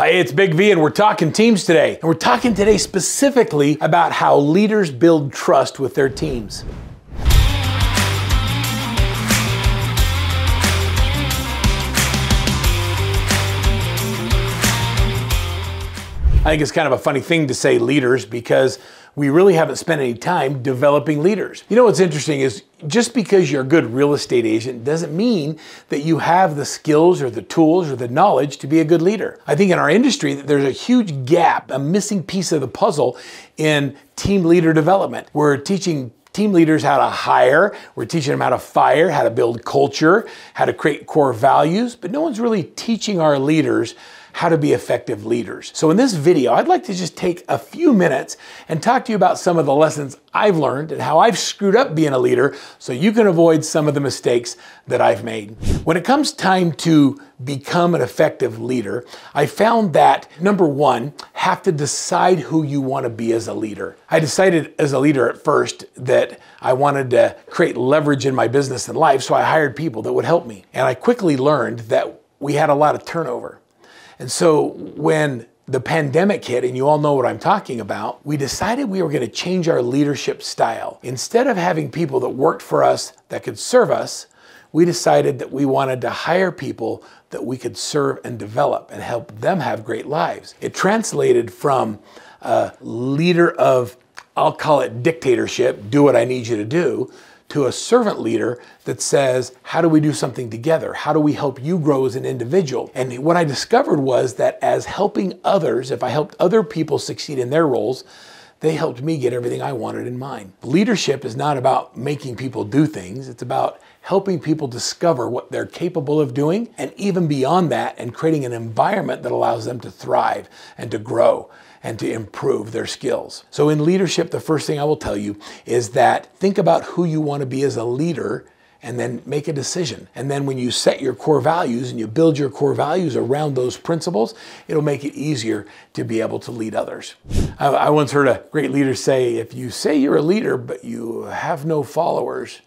Hi, it's Big V and we're talking teams today. And we're talking today specifically about how leaders build trust with their teams. I think it's kind of a funny thing to say leaders because we really haven't spent any time developing leaders. You know what's interesting is just because you're a good real estate agent doesn't mean that you have the skills or the tools or the knowledge to be a good leader. I think in our industry that there's a huge gap, a missing piece of the puzzle in team leader development. We're teaching team leaders how to hire, we're teaching them how to fire, how to build culture, how to create core values, but no one's really teaching our leaders how to be effective leaders. So in this video, I'd like to just take a few minutes and talk to you about some of the lessons I've learned and how I've screwed up being a leader so you can avoid some of the mistakes that I've made. When it comes time to become an effective leader, I found that number one, have to decide who you want to be as a leader. I decided as a leader at first that I wanted to create leverage in my business and life, so I hired people that would help me. And I quickly learned that we had a lot of turnover. And so when the pandemic hit, and you all know what I'm talking about, we decided we were going to change our leadership style. Instead of having people that worked for us that could serve us, we decided that we wanted to hire people that we could serve and develop and help them have great lives. It translated from a leader of, I'll call it dictatorship, do what I need you to do, to a servant leader that says, how do we do something together? How do we help you grow as an individual? And what I discovered was that as helping others, if I helped other people succeed in their roles, they helped me get everything I wanted in mine. Leadership is not about making people do things. It's about helping people discover what they're capable of doing, and even beyond that, and creating an environment that allows them to thrive and to grow and to improve their skills. So in leadership, the first thing I will tell you is that think about who you want to be as a leader and then make a decision. And then when you set your core values and you build your core values around those principles, it'll make it easier to be able to lead others. I once heard a great leader say, if you say you're a leader but you have no followers,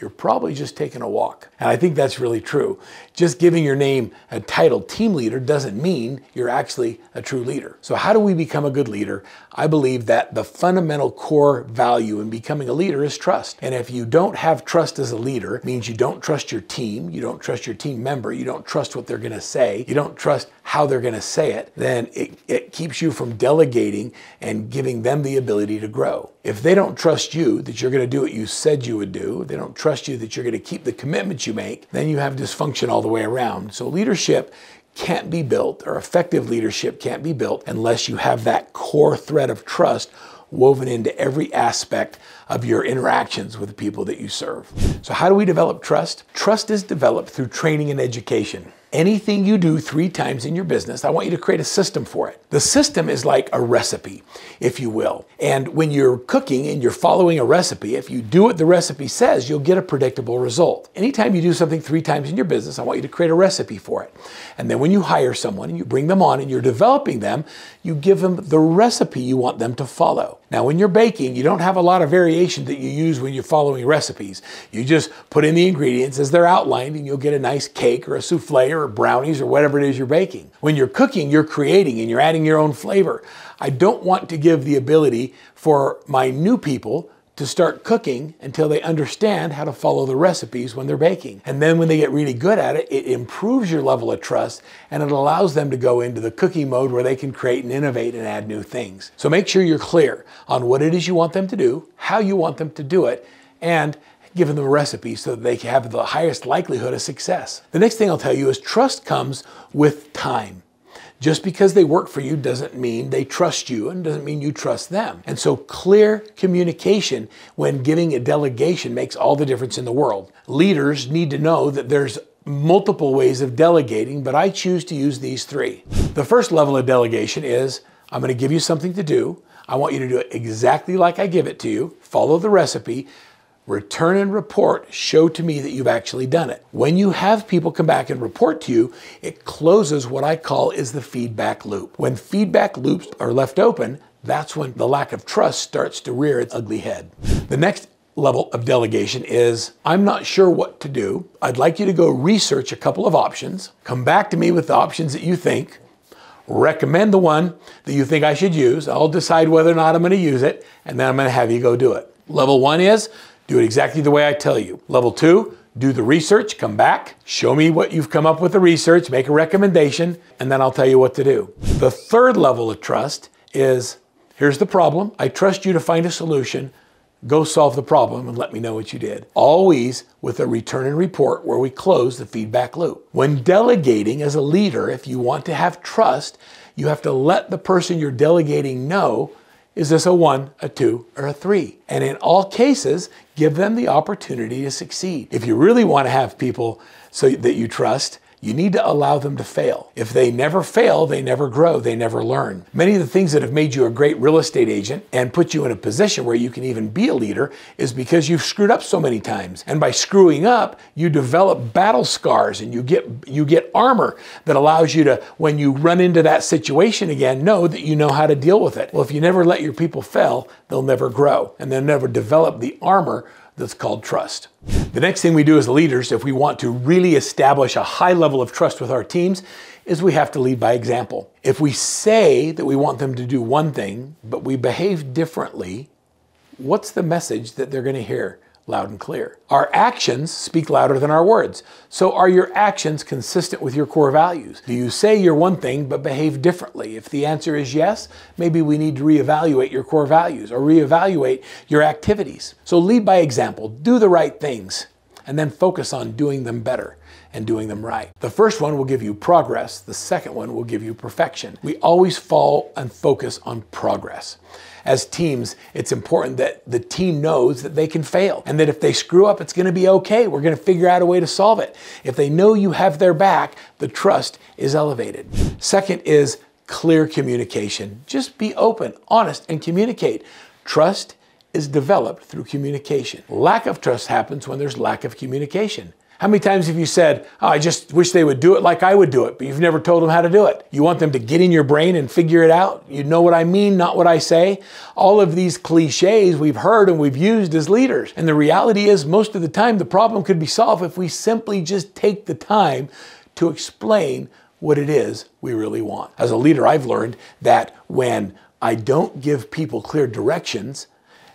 you're probably just taking a walk. And I think that's really true. Just giving your name a title team leader doesn't mean you're actually a true leader. So how do we become a good leader? I believe that the fundamental core value in becoming a leader is trust. And if you don't have trust as a leader, it means you don't trust your team, you don't trust your team member, you don't trust what they're gonna say, you don't trust how they're gonna say it, then it keeps you from delegating and giving them the ability to grow. If they don't trust you that you're gonna do what you said you would do, they don't trust you that you're gonna keep the commitments you make, then you have dysfunction all the way around. So leadership can't be built, or effective leadership can't be built unless you have that core thread of trust woven into every aspect of your interactions with the people that you serve. So how do we develop trust? Trust is developed through training and education. Anything you do 3 times in your business, I want you to create a system for it. The system is like a recipe, if you will. And when you're cooking and you're following a recipe, if you do what the recipe says, you'll get a predictable result. Anytime you do something 3 times in your business, I want you to create a recipe for it. And then when you hire someone and you bring them on and you're developing them, you give them the recipe you want them to follow. Now, when you're baking, you don't have a lot of variation that you use when you're following recipes. You just put in the ingredients as they're outlined and you'll get a nice cake or a souffle or brownies or whatever it is you're baking. When you're cooking, you're creating and you're adding your own flavor. I don't want to give the ability for my new people to start cooking until they understand how to follow the recipes when they're baking. And then when they get really good at it, it improves your level of trust and it allows them to go into the cooking mode where they can create and innovate and add new things. So make sure you're clear on what it is you want them to do, how you want them to do it, and give them a recipe so that they can have the highest likelihood of success. The next thing I'll tell you is trust comes with time. Just because they work for you doesn't mean they trust you and doesn't mean you trust them. And so clear communication when giving a delegation makes all the difference in the world. Leaders need to know that there's multiple ways of delegating, but I choose to use these 3. The first level of delegation is, I'm going to give you something to do. I want you to do it exactly like I give it to you. Follow the recipe. Return and report, show to me that you've actually done it. When you have people come back and report to you, it closes what I call is the feedback loop. When feedback loops are left open, that's when the lack of trust starts to rear its ugly head. The next level of delegation is, I'm not sure what to do. I'd like you to go research a couple of options, come back to me with the options that you think, recommend the one that you think I should use. I'll decide whether or not I'm going to use it, and then I'm going to have you go do it. Level 1 is do it exactly the way I tell you. Level 2, do the research, come back, show me what you've come up with the research, make a recommendation, and then I'll tell you what to do. The third level of trust is, here's the problem. I trust you to find a solution. Go solve the problem and let me know what you did. Always with a return and report where we close the feedback loop. When delegating as a leader, if you want to have trust, you have to let the person you're delegating know, is this a 1, a 2, or a 3? And in all cases, give them the opportunity to succeed. If you really want to have people so that you trust, you need to allow them to fail. If they never fail, they never grow, they never learn. Many of the things that have made you a great real estate agent and put you in a position where you can even be a leader is because you've screwed up so many times. And by screwing up, you develop battle scars and you get armor that allows you to, when you run into that situation again, know that you know how to deal with it. Well, if you never let your people fail, they'll never grow and they'll never develop the armor that's called trust. The next thing we do as leaders, if we want to really establish a high level of trust with our teams, is we have to lead by example. If we say that we want them to do one thing, but we behave differently, what's the message that they're going to hear loud and clear? Our actions speak louder than our words. So are your actions consistent with your core values? Do you say you're one thing but behave differently? If the answer is yes, maybe we need to reevaluate your core values or reevaluate your activities. So lead by example, do the right things, and then focus on doing them better and doing them right. The first one will give you progress. The second one will give you perfection. We always fall and focus on progress. As teams, it's important that the team knows that they can fail and that if they screw up, it's going to be okay. We're going to figure out a way to solve it. If they know you have their back, the trust is elevated. Second is clear communication. Just be open, honest, and communicate. Trust is developed through communication. Lack of trust happens when there's lack of communication. How many times have you said, oh, I just wish they would do it like I would do it, but you've never told them how to do it? You want them to get in your brain and figure it out? You know what I mean, not what I say? All of these cliches we've heard and we've used as leaders. And the reality is most of the time the problem could be solved if we simply just take the time to explain what it is we really want. As a leader, I've learned that when I don't give people clear directions,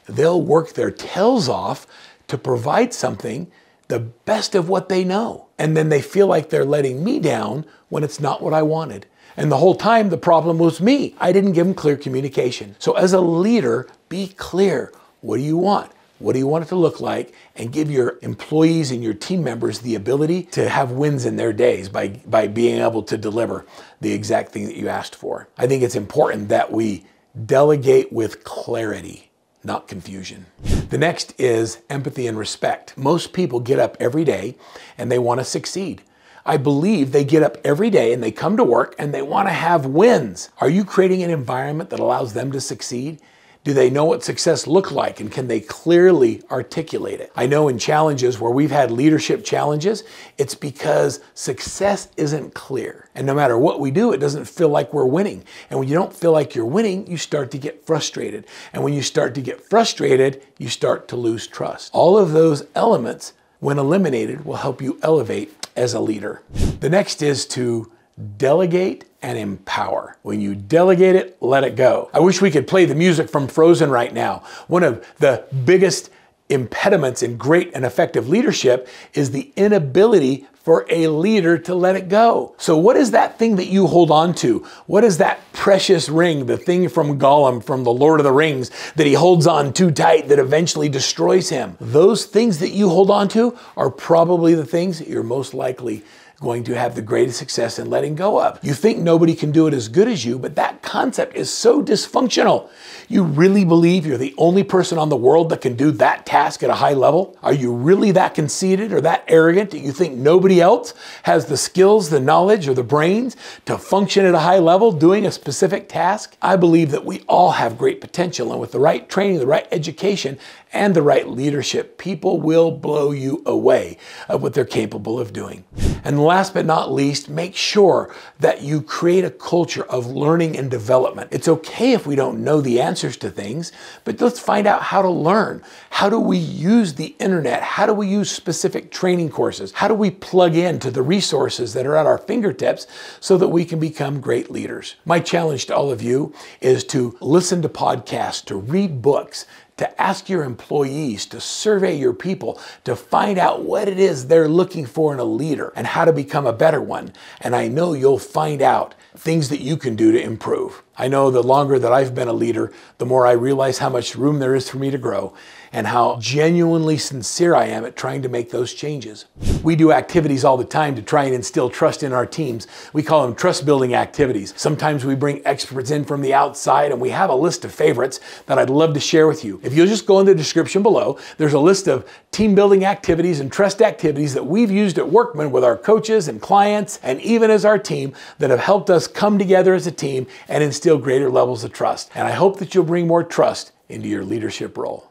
they'll work their tails off to provide something the best of what they know. And then they feel like they're letting me down when it's not what I wanted. And the whole time the problem was me. I didn't give them clear communication. So as a leader, be clear. What do you want? What do you want it to look like? And give your employees and your team members the ability to have wins in their days by being able to deliver the exact thing that you asked for. I think it's important that we delegate with clarity, not confusion. The next is empathy and respect. Most people get up every day and they want to succeed. I believe they get up every day and they come to work and they want to have wins. Are you creating an environment that allows them to succeed? Do they know what success looks like and can they clearly articulate it? I know in challenges where we've had leadership challenges, it's because success isn't clear. And no matter what we do, it doesn't feel like we're winning. And when you don't feel like you're winning, you start to get frustrated. And when you start to get frustrated, you start to lose trust. All of those elements, when eliminated, will help you elevate as a leader. The next is to delegate and empower. When you delegate it, let it go. I wish we could play the music from Frozen right now. One of the biggest impediments in great and effective leadership is the inability for a leader to let it go. So what is that thing that you hold on to? What is that precious ring, the thing from Gollum, from the Lord of the Rings, that he holds on too tight that eventually destroys him? Those things that you hold on to are probably the things that you're most likely going to have the greatest success in letting go of. You think nobody can do it as good as you, but that concept is so dysfunctional. You really believe you're the only person on the world that can do that task at a high level? Are you really that conceited or that arrogant that you think nobody else has the skills, the knowledge, or the brains to function at a high level doing a specific task? I believe that we all have great potential, and with the right training, the right education, and the right leadership, people will blow you away of what they're capable of doing. And last but not least, make sure that you create a culture of learning and development. It's okay if we don't know the answers to things, but let's find out how to learn. How do we use the internet? How do we use specific training courses? How do we plug into the resources that are at our fingertips so that we can become great leaders? My challenge to all of you is to listen to podcasts, to read books, to ask your employees, to survey your people, to find out what it is they're looking for in a leader and how to become a better one. And I know you'll find out things that you can do to improve. I know the longer that I've been a leader, the more I realize how much room there is for me to grow and how genuinely sincere I am at trying to make those changes. We do activities all the time to try and instill trust in our teams. We call them trust building activities. Sometimes we bring experts in from the outside, and we have a list of favorites that I'd love to share with you. If you'll just go in the description below, there's a list of team building activities and trust activities that we've used at Workman with our coaches and clients, and even as our team, that have helped us come together as a team and instill greater levels of trust. And I hope that you'll bring more trust into your leadership role.